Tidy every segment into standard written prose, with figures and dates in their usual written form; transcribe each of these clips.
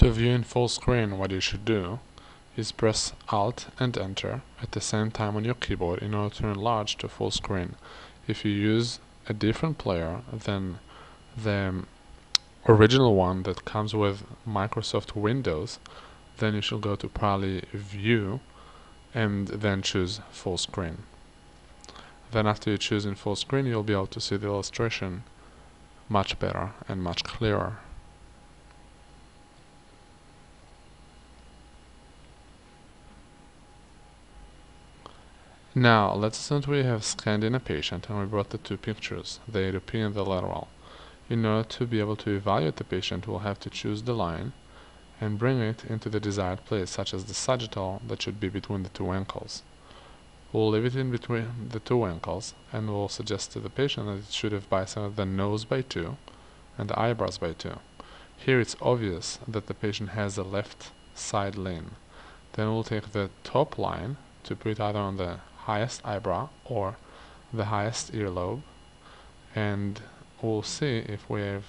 To view in full screen, what you should do is press Alt and Enter at the same time on your keyboard in order to enlarge to full screen. If you use a different player than the original one that comes with Microsoft Windows, then you should go to probably View and then choose full screen. Then after you choose in full screen, you'll be able to see the illustration much better and much clearer. Now, let's assume we have scanned in a patient and we brought the two pictures, the A2P and the lateral. In order to be able to evaluate the patient, we'll have to choose the line and bring it into the desired place, such as the sagittal that should be between the two ankles. We'll leave it in between the two ankles and we'll suggest to the patient that it should have bisected the nose by 2 and the eyebrows by 2. Here it's obvious that the patient has a left side lean. Then we'll take the top line to put either on the highest eyebrow or the highest earlobe, and we'll see if we have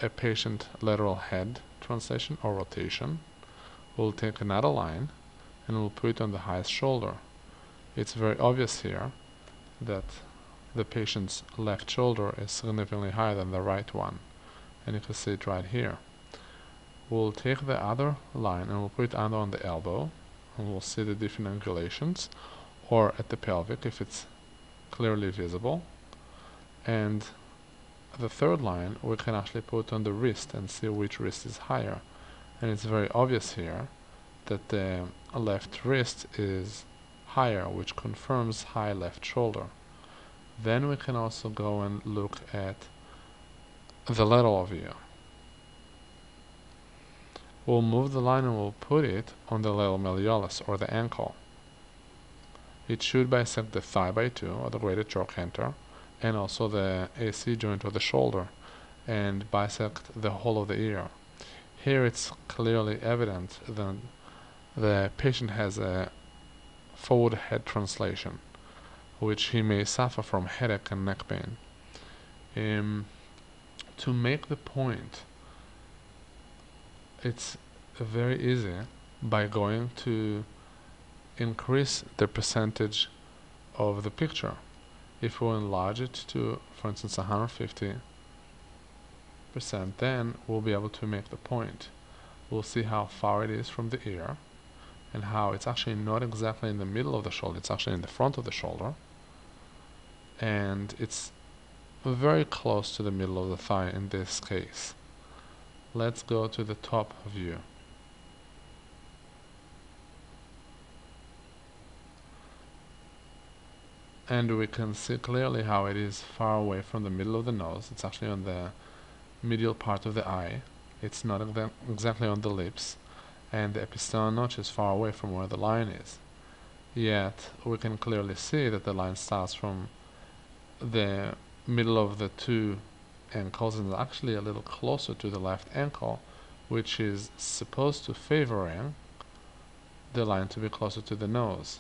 a patient lateral head translation or rotation. We'll take another line and we'll put it on the highest shoulder. It's very obvious here that the patient's left shoulder is significantly higher than the right one, and you can see it right here. We'll take the other line and we'll put it under on the elbow, and we'll see the different angulations, or at the pelvic if it's clearly visible. And the third line we can actually put on the wrist and see which wrist is higher. And it's very obvious here that the left wrist is higher, which confirms high left shoulder. Then we can also go and look at the lateral view. We'll move the line and we'll put it on the lateral malleolus, or the ankle. It should bisect the thigh by 2, or the greater trochanter, and also the AC joint or the shoulder, and bisect the whole of the ear. Here it's clearly evident that the patient has a forward head translation, which he may suffer from headache and neck pain. To make the point, it's very easy by going to increase the percentage of the picture. If we enlarge it to, for instance, 150%, then we'll be able to make the point. We'll see how far it is from the ear and how it's actually not exactly in the middle of the shoulder, it's actually in the front of the shoulder, and it's very close to the middle of the thigh in this case. Let's go to the top view. And we can see clearly how it is far away from the middle of the nose. It's actually on the medial part of the eye. It's not exactly on the lips, and the episternal notch is far away from where the line is. Yet we can clearly see that the line starts from the middle of the two ankles and is actually a little closer to the left ankle, which is supposed to favoring the line to be closer to the nose.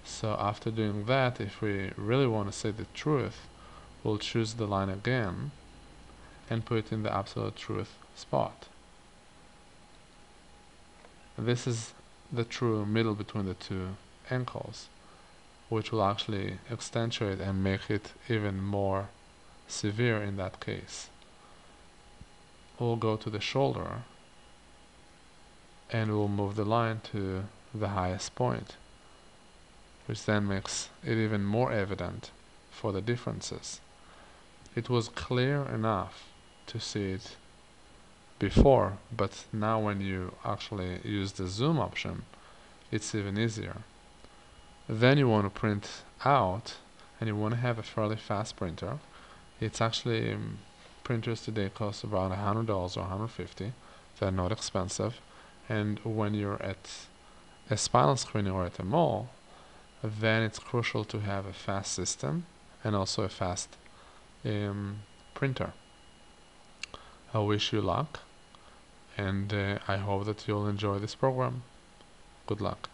So after doing that, if we really want to say the truth, we'll choose the line again and put it in the absolute truth spot. This is the true middle between the two ankles, which will actually accentuate and make it even more severe in that case. We'll go to the shoulder and we'll move the line to the highest point, which then makes it even more evident for the differences. It was clear enough to see it before, but now when you actually use the zoom option, it's even easier. Then you want to print out, and you want to have a fairly fast printer. It's actually, printers today cost about $100 or $150. They're not expensive, and when you're at a spinal screening or at a mall, then it's crucial to have a fast system and also a fast printer. I wish you luck, and I hope that you'll enjoy this program. Good luck.